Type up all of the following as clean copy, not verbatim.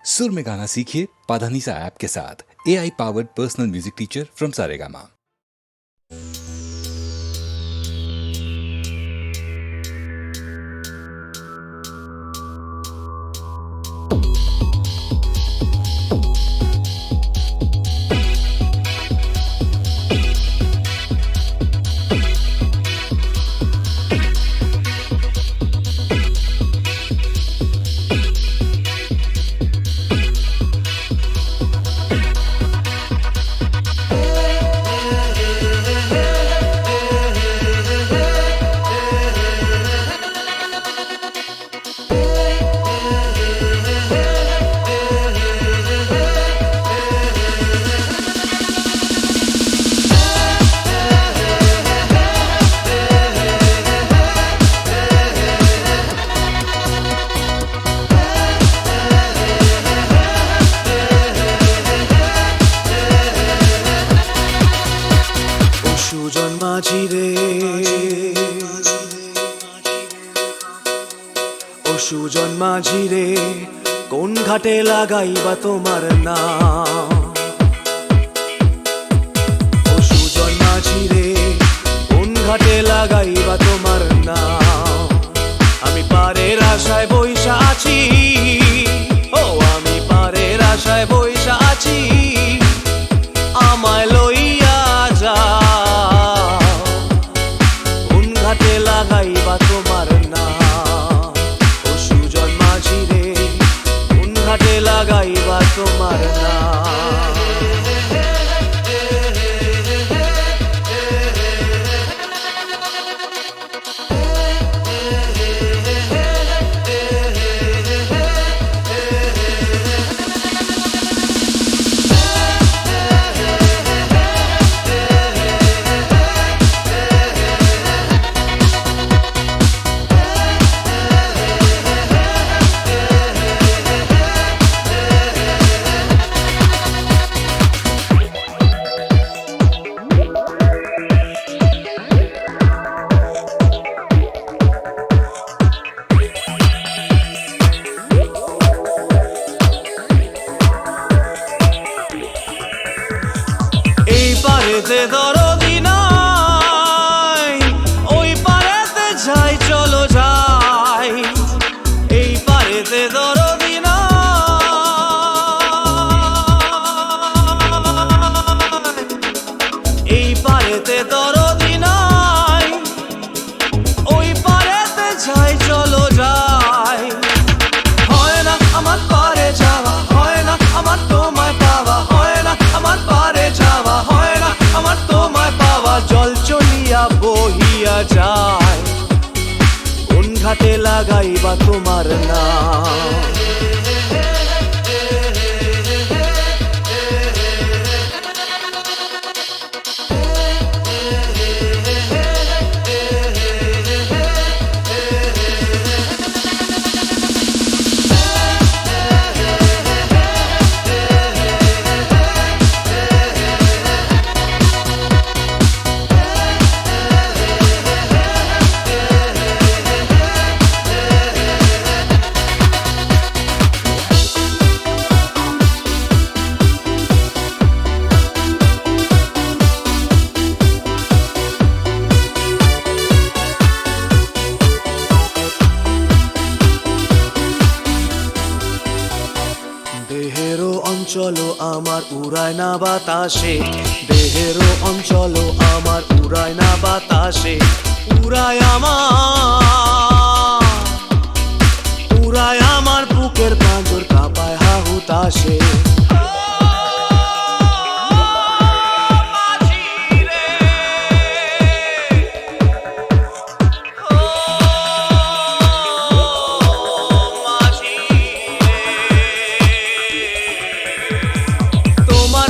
सुर में गाना सीखिए पाधानीसा ऐप के साथ। AI powered personal music teacher from Saregama. সুজন মাঝি রে ও সুজন মাঝি রে কোন ঘাটে লাগাইবা তোমার নাম? ও সুজন মাঝি রে কোন ঘাটে লাগাইবা তোমার নাম? আমি পারের আশায় বইসা আছি, ও আমি পারের আশায় বইসা আছি, আমায় লইয়া যা লাগাইবা তোমার নাম। ও সুজন মাঝি রে কোন ঘাটে লাগাইবা তোমার নাম? পারেতে দরদি নাই, ওই পারেতে যাই চলো যাই। এই পারেতে দরদি নাই, এই পারেতে দরদি নাই, ওই পারেতে যাই চলো যাই। হয় না আমার পারে যাওয়া, হয় না আমার তোমায় পাওয়া, হয় না আমার পারে যাওয়া, হয় না আমার তোমায় পাওয়া। জল চলিয়া বহিয়া যায় কোন ঘাটে লাগাইবা তোমার নাম? দেহেরও অঞ্চল আমার উড়ায় না বাতাসে, দেহেরও অঞ্চল আমার উড়ায় না বাতাসে। উড়ায় আমার বুকের পাঁজর কাঁপায় হা হুতাশে।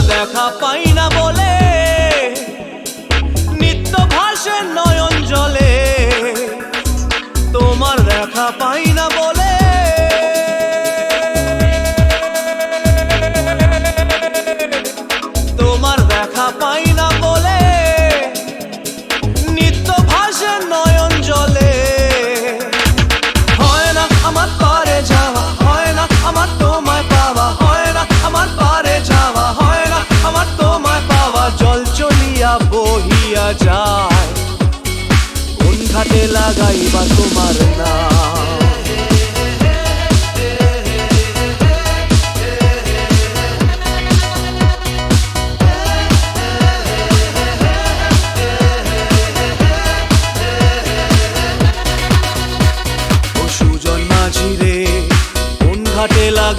দেখা পাই না বলে নিত্য ভাসে নয়ন জলে, তোমার দেখা পাই না বলে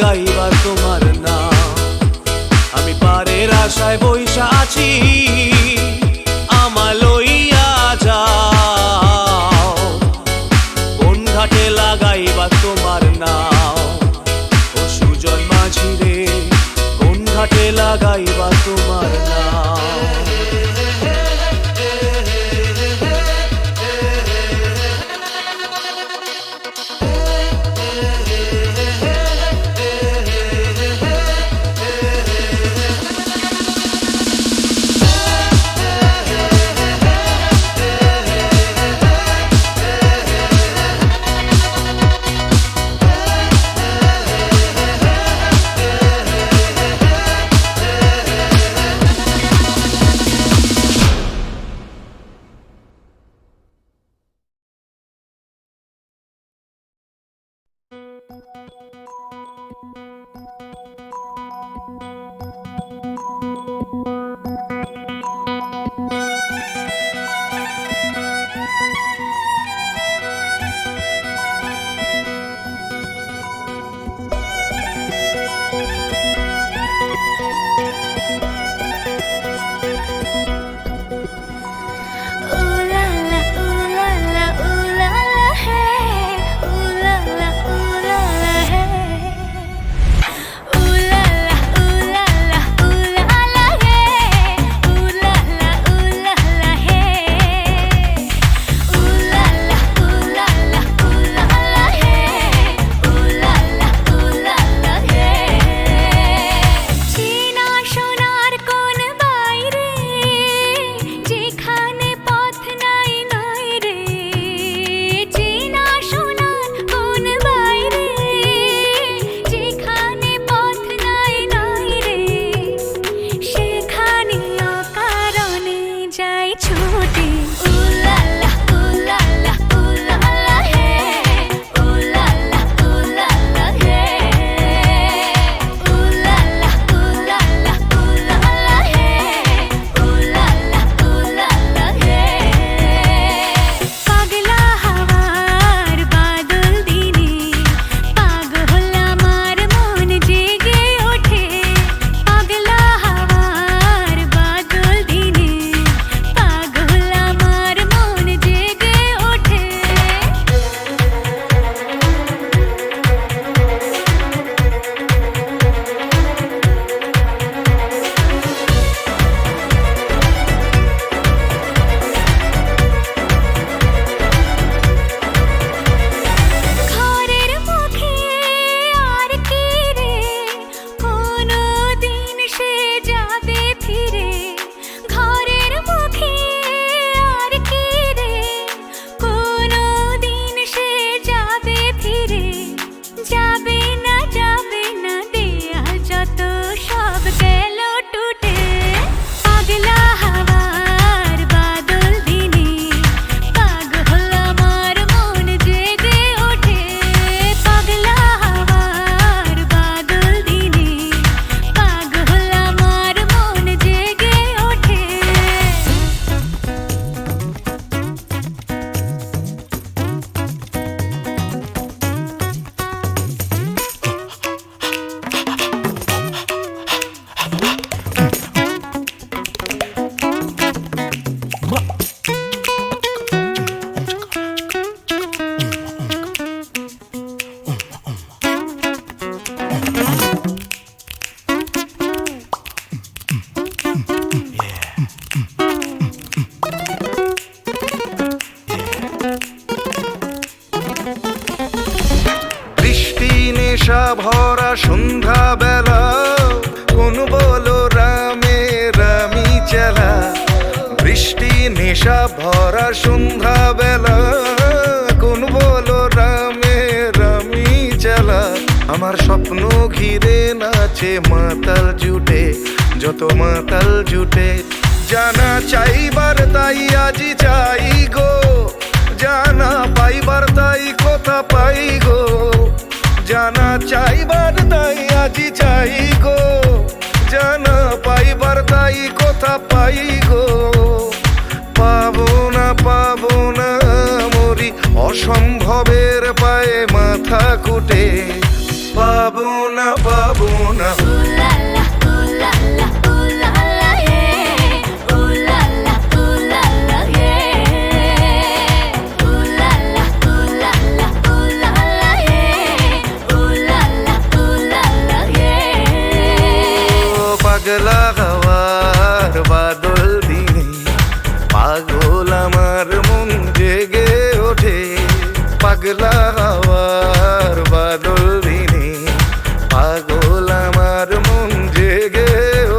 লাগাইবার তোমার নাম। আমি পারের আশায় বইসা আছি, আমায় লইয়া যাও, কোন ঘাটে লাগাইবার তোমার নাম। ও সুজন মাঝি রে, কোন ঘাটে লাগাইবার তোমার নাম। নেশা ভরা সন্ধ্যা বেলা, কোন বলো রামে রামি চালা। বৃষ্টি নেশা ভরা সন্ধ্যা বেলা, কোন বলো রামে রামি চালা। আমার স্বপ্ন ঘিরে নাচে মাতাল জুটে, যত মাতাল জুটে। জানা চাইবার তাই আজি চাই গো, জানা পাইবার তাই কথা পাই গো। জানা চাইবার তাই আজি চাই গো, জানা পাইবার তাই কথা পাই গো। পাবো না মরি অসম্ভবের পায়ে মাথা কুটে। পাবো পাবো না পাবো না পাগলা হওয়ার বাদল দিনে পাগল আমার মন জেগে ওঠে পাগলা হওয়ার বাদল দিনে পাগল আমার মন জেগে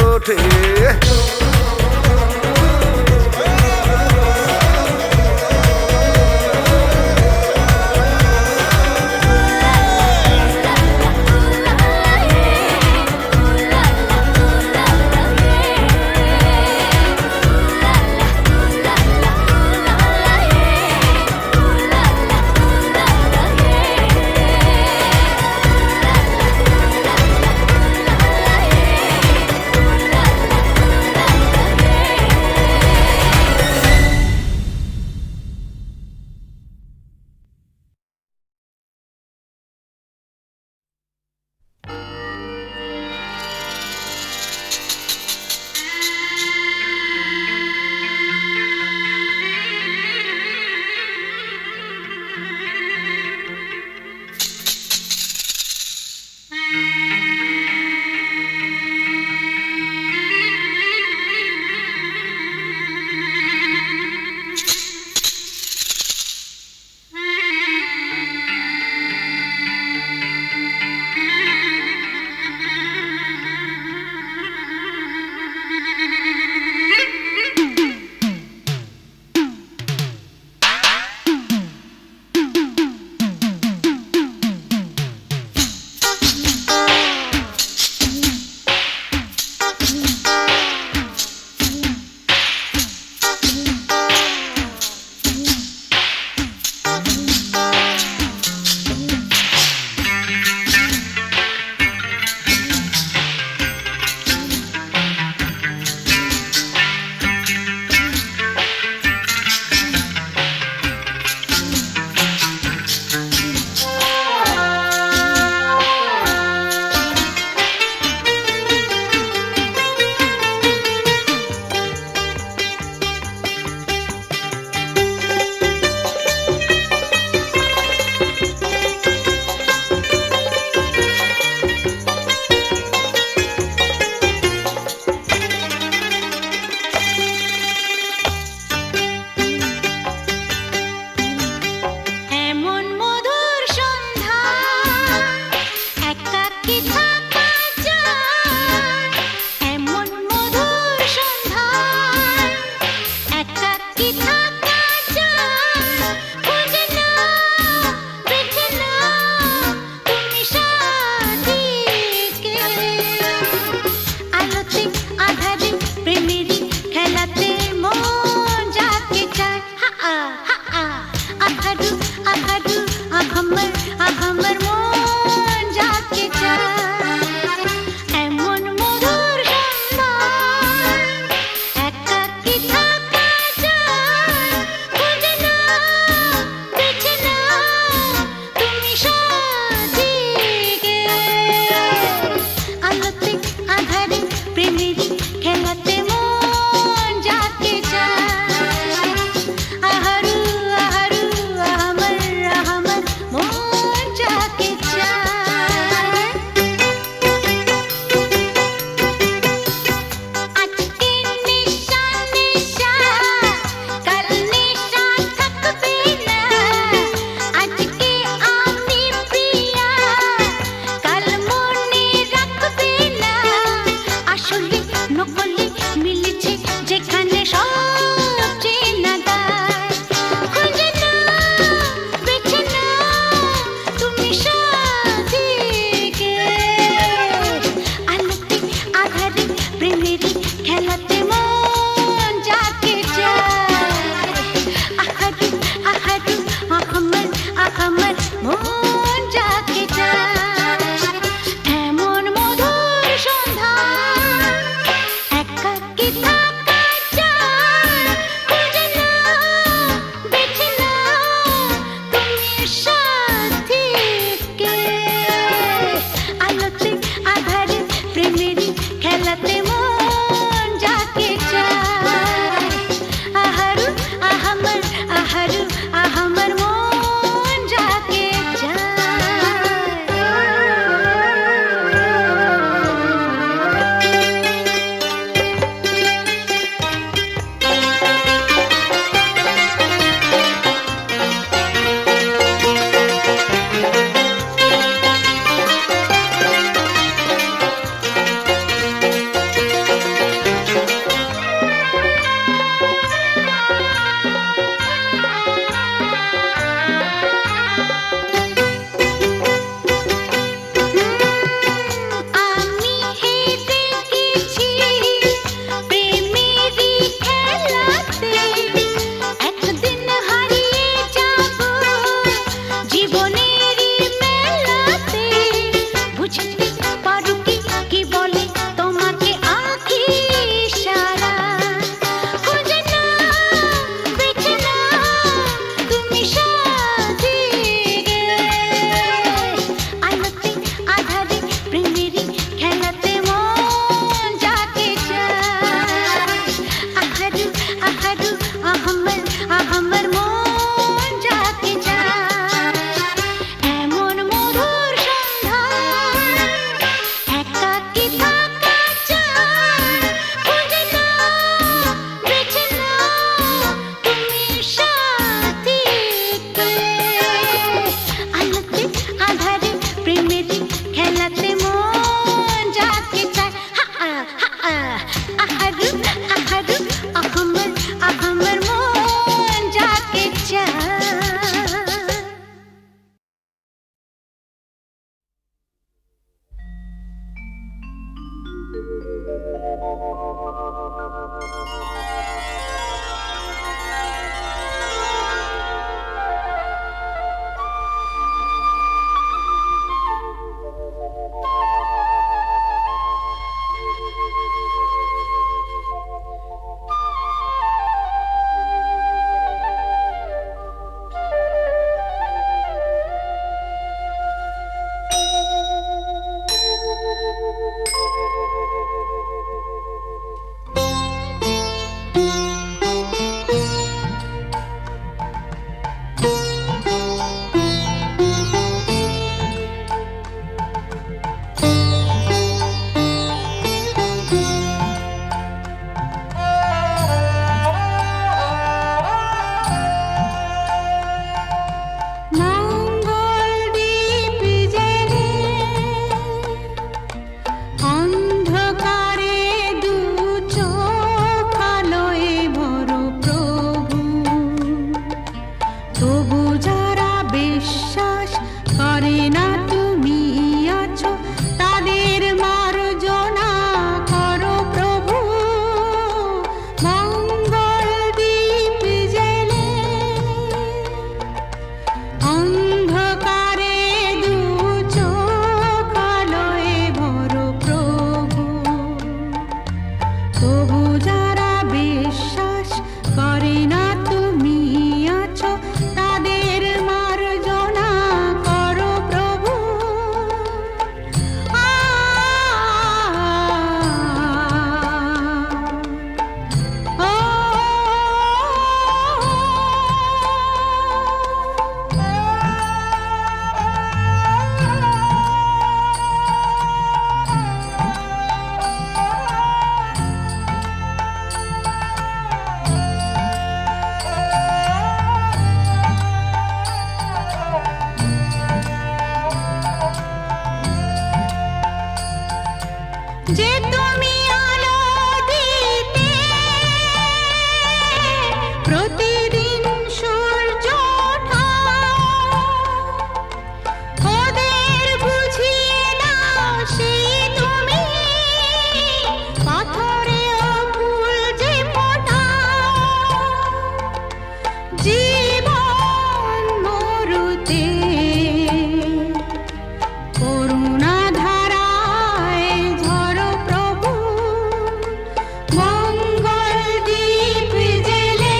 ওঠে যে তুমি আলো দিতে প্রতিদিন সূর্য ওঠা, ওদের বুঝিয়ে দাও সেই তুমি পাথরেও ফুল যে ফোটাও। জীবন মরুতে করুণা ধারায় ঝরো প্রভু, মঙ্গল দীপ জেলে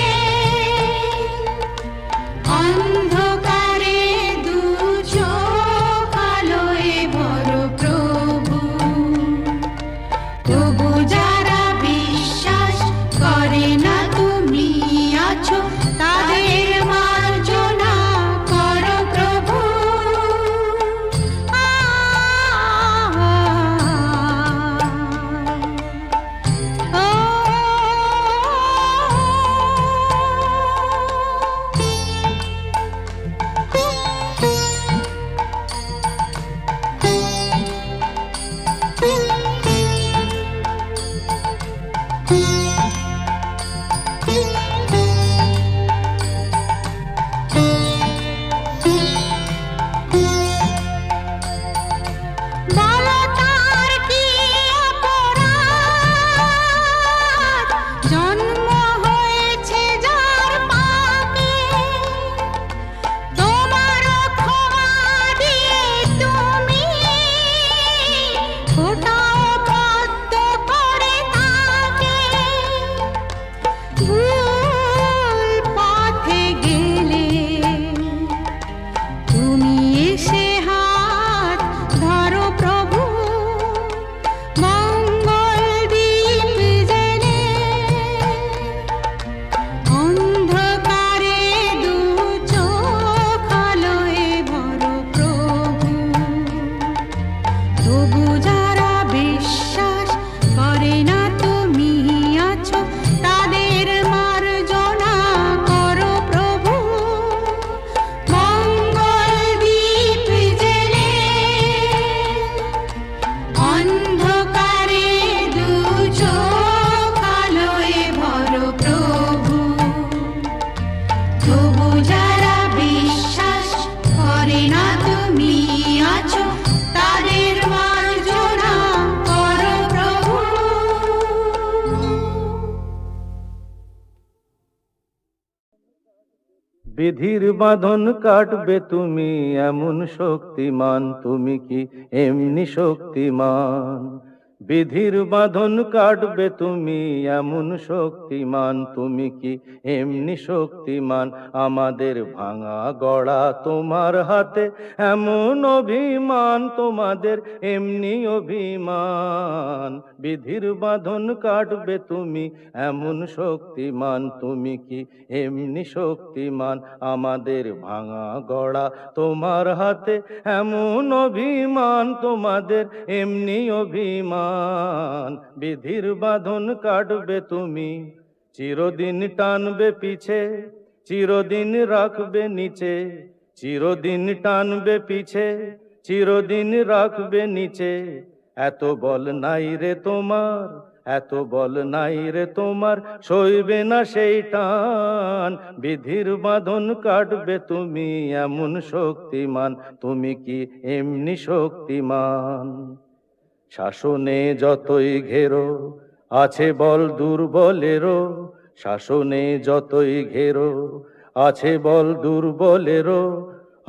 অন্ধকারে দু চোখ আলোয় ভরো প্রভু। তবু যারা বিশ্বাস করে না তুমি আছো, তাদের মার্জনা করো প্রভু। বলো তার কি অপরাধ, জন্ম হয়েছে যার পাপে, তোমারও ক্ষমা দিয়ে তুমি ফোটাও পদ্ম করে তাকে। ভুল পথে গেলে তুমি এসে হাত ধরো প্রভু, মঙ্গল দীপ জেলে অন্ধকারে দু চোখ আলোয় ভরো প্রভু। তবু যারা বিশ্বাস করে না তুমি আছো, তাদের মার্জনা করো প্রভু। মঙ্গল দীপ জেলে অন্ধকারে দু চোখ আলোয় ভরো প্রভু। তবু যারা বিশ্বাস করে না তুমি আছো, তাদের মার্জনা করো প্রভু। বিধির বাঁধন কাটবে তুমি এমন শক্তিমান, তুমি কি এমনি শক্তিমান? বিধির বাঁধন কাটবে তুমি এমন শক্তিমান, তুমি কি এমনি শক্তিমান? আমাদের ভাঙা গড়া তোমার হাতে এমন অভিমান, তোমাদের এমনি অভিমান। বিধির বাঁধন কাটবে তুমি এমন শক্তিমান, তুমি কি এমনি শক্তিমান? আমাদের ভাঙা গড়া তোমার হাতে এমন অভিমান, তোমাদের এমনি অভিমান। বিধির বাঁধন কাটবে তুমি, চিরদিন টানবে পিছে, চিরদিন রাখবে নিচে। চিরদিন টানবে পিছে, চিরদিন রাখবে নিচে। এত বল নাই রে তোমার, এত বল নাই রে তোমার, সইবে না সেই টান। বিধির বাঁধন কাটবে তুমি এমন শক্তিমান, তুমি কি এমনি শক্তিমান? শাসনে যতই ঘেরো আছে বল দুর্বলেরও, শাসনে যতই ঘেরো আছে বল দুর্বলেরও।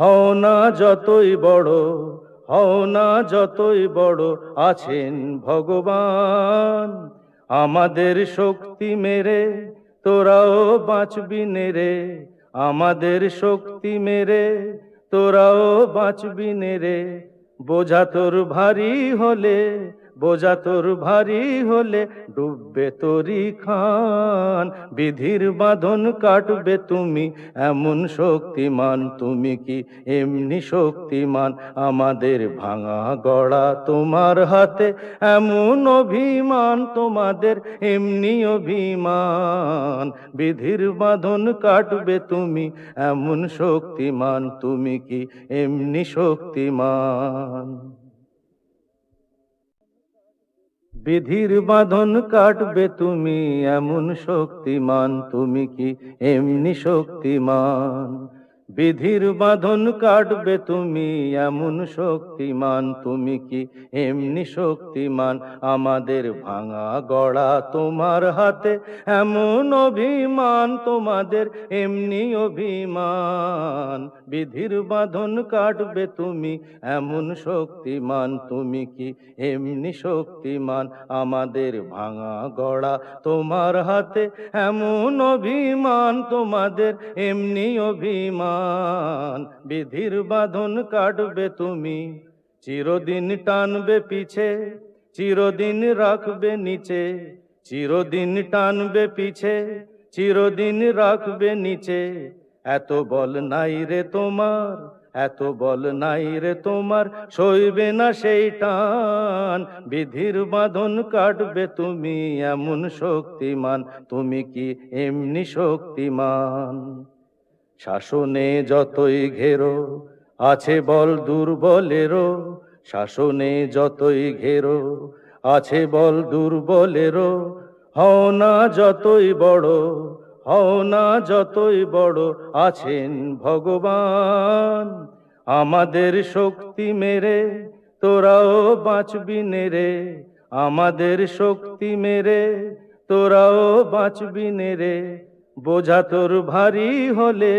হও না যতই বড়, হও না যতই বড়, আছেন ভগবান। আমাদের শক্তি মেরে তোরাও বাঁচবি নেরে, আমাদের শক্তি মেরে তোরাও বাঁচবি নেরে। বোঝা তোর ভারী হলে, বোঝা তোর ভারী হলে ডুববে তোরি খান। বিধির বাঁধন কাটবে তুমি এমন শক্তিমান, তুমি কি এমনি শক্তিমান? আমাদের ভাঙা গড়া তোমার হাতে এমন অভিমান, তোমাদের এমনি অভিমান। বিধির বাঁধন কাটবে তুমি এমন শক্তিমান, তুমি কি এমনি শক্তিমান? বিধির বাঁধন কাটবে তুমি এমন শক্তিমান, তুমি কি এমনি শক্তিমান? বিধির বাঁধন কাটবে তুমি এমন শক্তিমান, তুমি কি এমনি শক্তিমান? আমাদের ভাঙা গড়া তোমার হাতে এমন অভিমান, তোমাদের এমনি অভিমান। বিধির বাঁধন কাটবে তুমি এমন শক্তিমান, তুমি কি এমনি শক্তিমান? আমাদের ভাঙা গড়া তোমার হাতে এমন অভিমান, তোমাদের এমনি অভিমান। বিধির বাঁধন কাটবে তুমি, চিরদিন টানবে পিছে, চিরদিন রাখবে নিচে। চিরদিন টানবে পিছে, চিরদিন রাখবে নিচে। এত বল নাই রে তোমার, এত বল নাই রে তোমার, সইবে না সেই টান। বিধির বাঁধন কাটবে তুমি এমন শক্তিমান, তুমি কি এমনি শক্তিমান? শাসনে যতই ঘেরো আছে বল দুর্বলেরও, শাসনে যতই ঘেরো আছে বল দুর্বলেরও। হও না যতই বড়, হও না যতই বড়, আছেন ভগবান। আমাদের শক্তি মেরে তোরাও বাঁচবি নেরে, আমাদের শক্তি মেরে তোরাও বাঁচবি নেরে। বোঝা তোর ভারী হলে,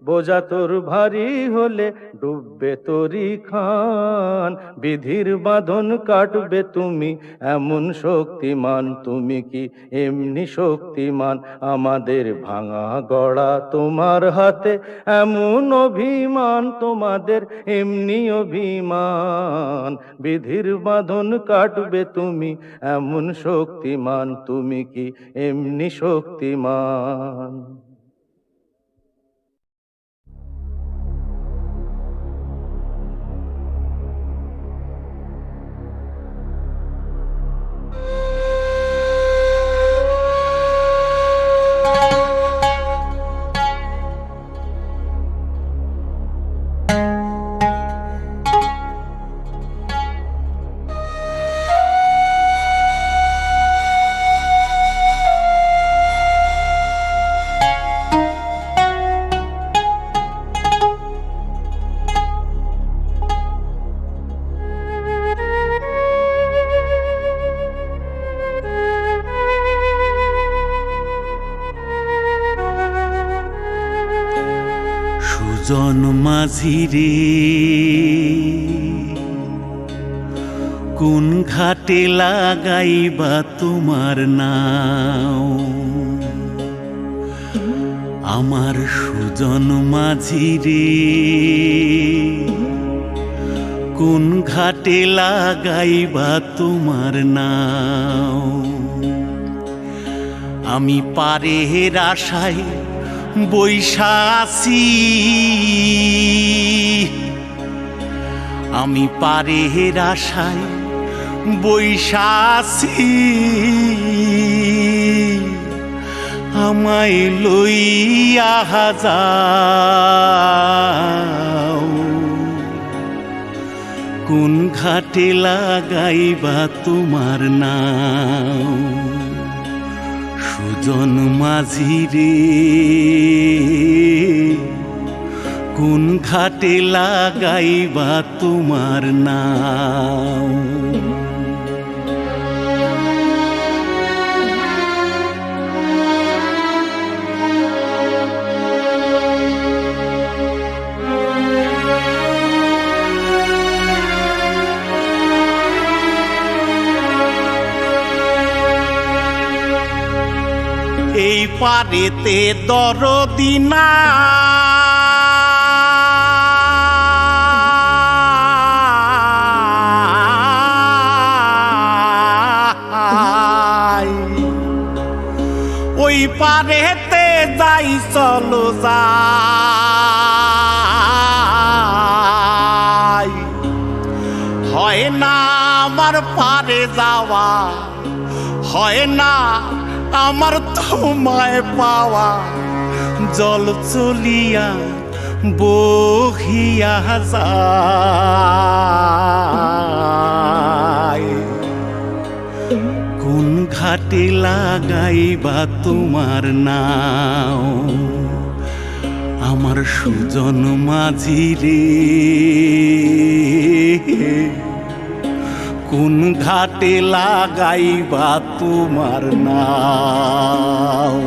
বোঝা তোর ভারী হলে, ডুববে তোরি খান। বিধির বাঁধন কাটবে তুমি এমন শক্তিমান, তুমি কি এমনি শক্তিমান? আমাদের ভাঙা গড়া তোমার হাতে এমন অভিমান, তোমাদের এমনি অভিমান। বিধির বাঁধন কাটবে তুমি এমন শক্তিমান, তুমি কি এমনি শক্তিমান? সুজন মাঝি রে, কোন ঘাটে লাগাইবা তোমার নাও? আমার সুজন মাঝি রে, কোন ঘাটে লাগাইবা তোমার নাও? আমি পারের আশায় বৈশা আছি, আমি পারের আশায় বৈশা আছি। আমায় লইয়া যাও, কোন ঘাটে লাগাইবা তোমার নাও? সুজন মাঝি রে, কোন ঘাটে লাগাইবা তোমার নাও? এই পারেতে দরদি নাই, ওই পারেতে যাই চলো যাই। হয় না আমার পারে যাওয়া, হয় না আমার তোমায় পাওয়া। জল চলিয়া বহিয়া যায়, কোন ঘাটে লাগাইবা তোমার নাও আমার সুজন মাঝি রে, কোন ঘাটে লাগাইবা তোমার নাও।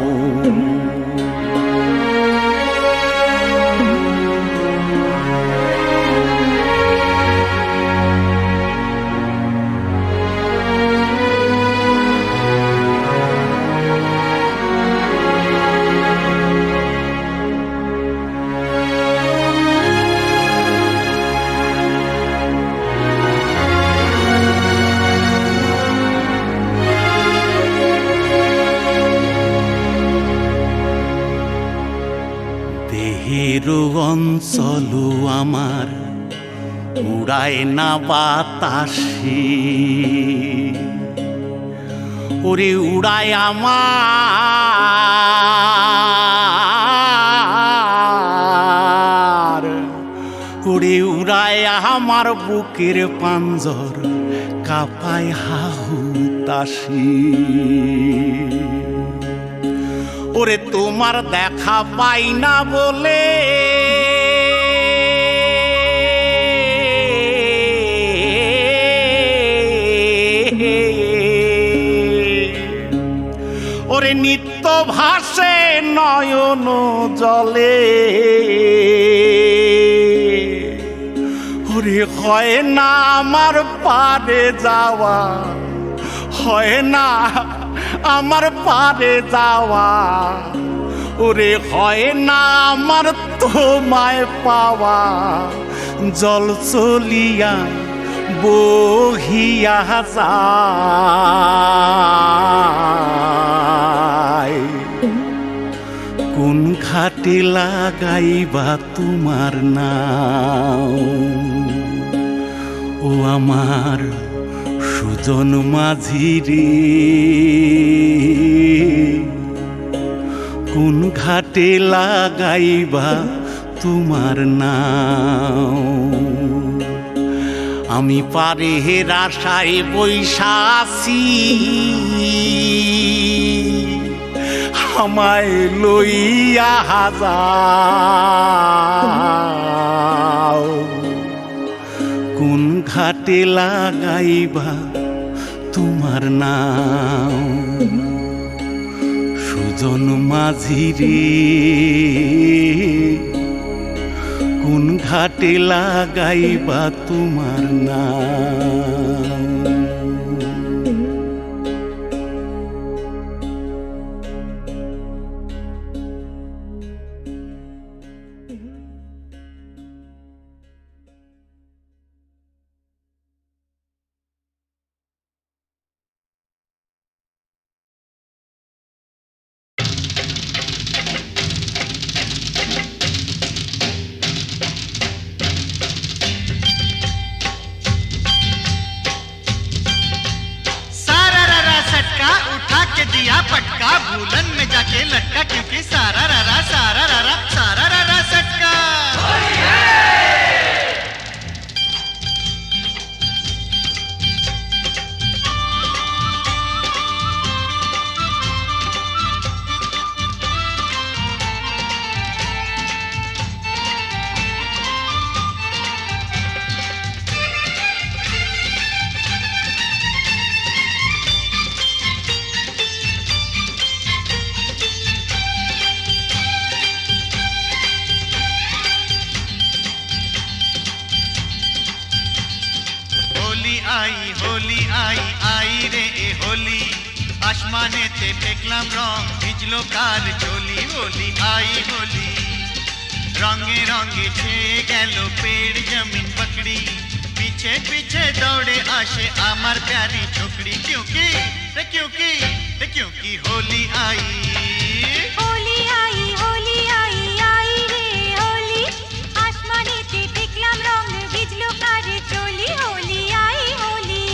দেহের অঞ্চল আমার উড়ায় না বাতাসে, ওরে উড়ায় আমার, ওরে উড়ায় আমার বুকের পাঞ্জর কাঁপায় হাহুতাশি। ওরে তোমার দেখা পাই না বলে ওরে নিত্য ভাসে নয়ন জলে, ওরে হয় না আমার পারে যাওয়া, হয় না আমার পারে যাওয়া, ওরে হয় না আমার তোমায় পাওয়া। জল চলিয়া বহিয়া যায়, কোন ঘাটে লাগাইবা তোমার নাও ও আমার সুজন মাঝি রে, কোন ঘাটে লাগাইবা তোমার নাও। আমি পারে আশায় বৈশাসি, আমায় লইয়া যাও, কোন ঘাটে লাগাইবা তোমার নাও সুজন মাঝি রে, কোন ঘাটে লাগাইবা তোমার নাম। दिया पटका भूलन में जाके लटका, क्योंकि सारा रारा सटका। होली आई आई रे ए होली, आसमानेते देखलाम रंग भिजलो काल चोली। होली आई होली, रंगे रंगे छेए गेलो पेड़ जमीन पकड़ी, पीछे पीछे दौड़े आशे आमार प्यारी छोकरी। क्योंकि होली आई होली आई होली आई आई रे होली, आसमानेते देखलाम रंग भिजलो काल चोली। होली आई होली।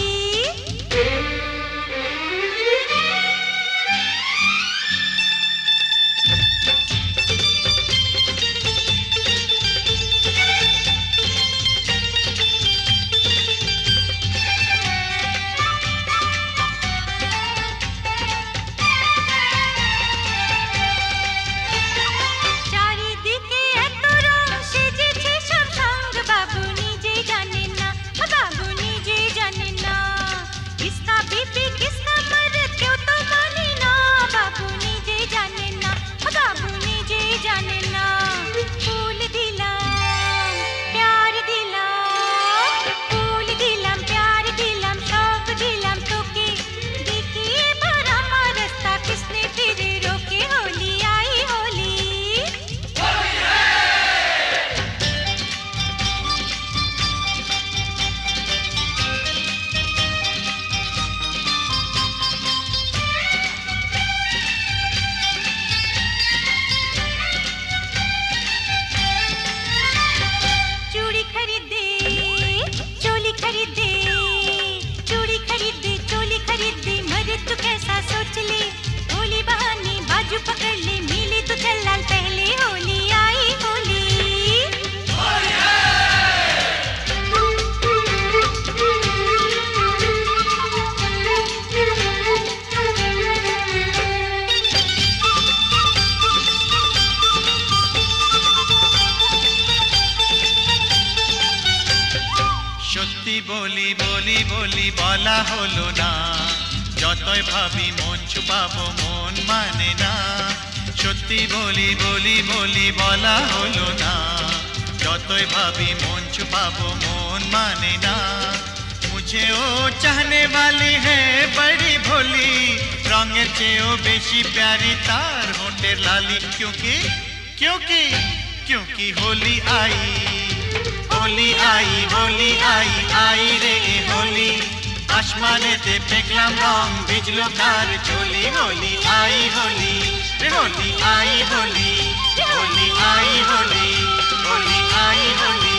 বলি বলা হলো না, যতই ভাবি মন ছুপাবো মন মানে না। সত্যি বলি বলি বলি বলা হলো না, যতই ভাবি মন छुपाबो मोन माने ना। मुझे ओ चाहने वाली है बड़ी भोली, रंगेर चेयो बेशी प्यारी तार होंठेर लाली। क्योंकि क्योंकि क्योंकि होली आई, होली आई, होली आई, आई रे होली। आसमानेते पेकलाम रंग भिजलो तार चोली। होली आई होली रे होली आई होली, होली आई होली, होली आई होली,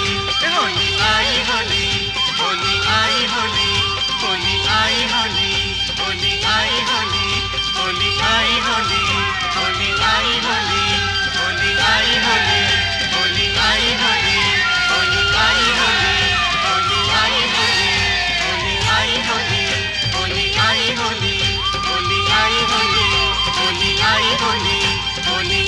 होली आई होली, होली आई होली, होली आई होली, होली आई होली, होली आई होली, होली आई होली, होली आई होली, होली आई होली, होली आई होली, होली आई होली, होली आई होली, होली आई होली, होली आई होली, होली आई होली, होली